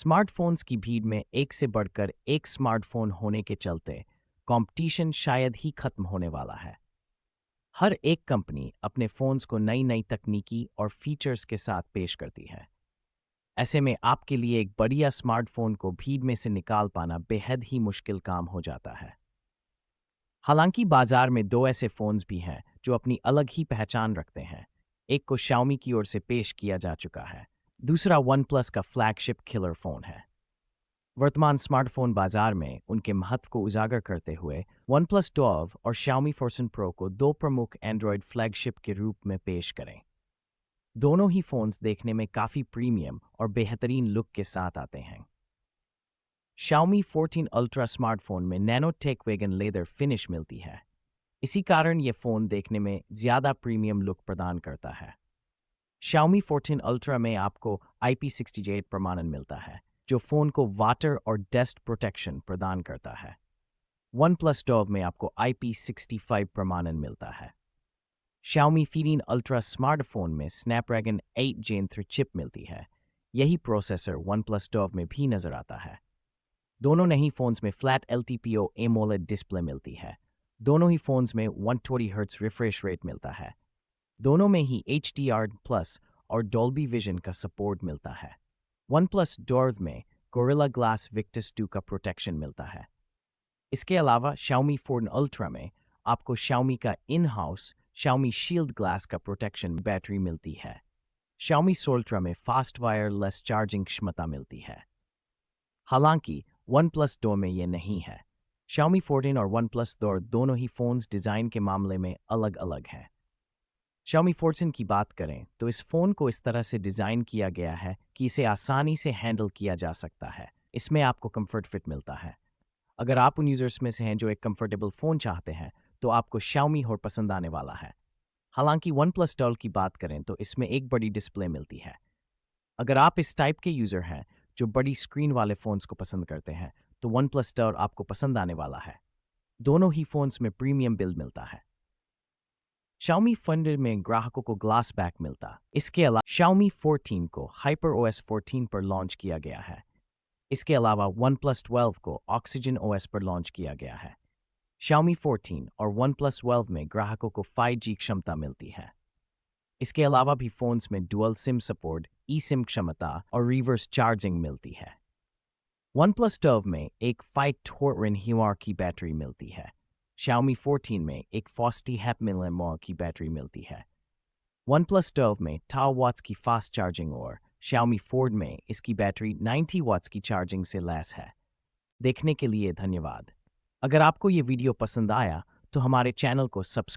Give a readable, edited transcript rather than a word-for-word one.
Smartphones की भीड़ में एक से बढ़कर एक स्मार्टफोन होने के चलते कंपटीशन शायद ही खत्म होने वाला है। हर एक कंपनी अपने फोन्स को नई नई तकनीकी और फीचर्स के साथ पेश करती है। ऐसे में आपके लिए एक बढ़िया स्मार्टफोन को भीड़ में से निकाल पाना बेहद ही मुश्किल काम हो जाता है। हालांकि बाजार में दो ऐसे फोन्स भी हैं जो अपनी अलग ही पहचान रखते हैं। एक को Xiaomi की ओर से पेश किया जा चुका है, दूसरा OnePlus का फ्लैगशिप किलर फोन है। वर्तमान स्मार्टफोन बाजार में उनके महत्व को उजागर करते हुए OnePlus 12 और Xiaomi 14 Pro को दो प्रमुख एंड्रॉयड फ्लैगशिप के रूप में पेश करें। दोनों ही फोन्स देखने में काफ़ी प्रीमियम और बेहतरीन लुक के साथ आते हैं। Xiaomi 14 अल्ट्रा स्मार्टफोन में nano tech vegan leather finish मिलती है। इसी कारण ये फ़ोन देखने में ज़्यादा प्रीमियम लुक प्रदान करता है। Xiaomi 14 अल्ट्रा में आपको IP68 प्रमाणन मिलता है, जो फ़ोन को वाटर और डस्ट प्रोटेक्शन प्रदान करता है। OnePlus 12 में आपको IP65 प्रमाणन मिलता है। Xiaomi 14 अल्ट्रा स्मार्टफोन में स्नैपड्रैगन 8 Gen 3 चिप मिलती है। यही प्रोसेसर OnePlus 12 में भी नज़र आता है। दोनों नई फ़ोन्स में फ्लैट LTPO AMOLED डिस्प्ले मिलती है। दोनों ही फ़ोन्स में 120 हर्ट्ज रिफ्रेश रेट मिलता है। दोनों में ही HDR+ और डॉल्बी विजन का सपोर्ट मिलता है। OnePlus 12 में गोरिल्ला ग्लास विक्टस 2 का प्रोटेक्शन मिलता है। इसके अलावा Xiaomi 14 अल्ट्रा में आपको Xiaomi का इन-हाउस Xiaomi शील्ड ग्लास का प्रोटेक्शन बैटरी मिलती है। Xiaomi Ultra में फास्ट वायरलेस चार्जिंग क्षमता मिलती है। हालांकि OnePlus 2 में ये नहीं है। Xiaomi 14 और OnePlus 2 दोनों ही फ़ोन्स डिज़ाइन के मामले में अलग-अलग हैं। Xiaomi 14 की बात करें तो इस फ़ोन को इस तरह से डिज़ाइन किया गया है कि इसे आसानी से हैंडल किया जा सकता है। इसमें आपको कंफर्ट फिट मिलता है। अगर आप उन यूज़र्स में से हैं जो एक कंफर्टेबल फ़ोन चाहते हैं, तो आपको Xiaomi और पसंद आने वाला है। हालांकि OnePlus 12 की बात करें तो इसमें एक बड़ी डिस्प्ले मिलती है। अगर आप इस टाइप के यूज़र हैं जो बड़ी स्क्रीन वाले फ़ोन्स को पसंद करते हैं, तो OnePlus 12 आपको पसंद आने वाला है। दोनों ही फ़ोन्स में प्रीमियम बिल्ड मिलता है। Xiaomi फंडर में ग्राहकों को ग्लास बैक मिलता। इसके अलावा Xiaomi 14 को HyperOS 14 पर लॉन्च किया गया है। इसके अलावा OnePlus 12 को Oxygen OS पर लॉन्च किया गया है। Xiaomi 14 और OnePlus 12 में ग्राहकों को 5G क्षमता मिलती है। इसके अलावा भी फ़ोन्स में डुअल सिम सपोर्ट, ई-सिम क्षमता और रिवर्स चार्जिंग मिलती है। OnePlus 12 में एक 5 Torin Huar की बैटरी मिलती है। Xiaomi 14 में एक Fosty Hep की बैटरी मिलती है। OnePlus 12 में 10 वाट्स की फास्ट चार्जिंग और Xiaomi 4 में इसकी बैटरी 90 वाट्स की चार्जिंग से लैस है। देखने के लिए धन्यवाद। अगर आपको ये वीडियो पसंद आया तो हमारे चैनल को सब्सक्राइब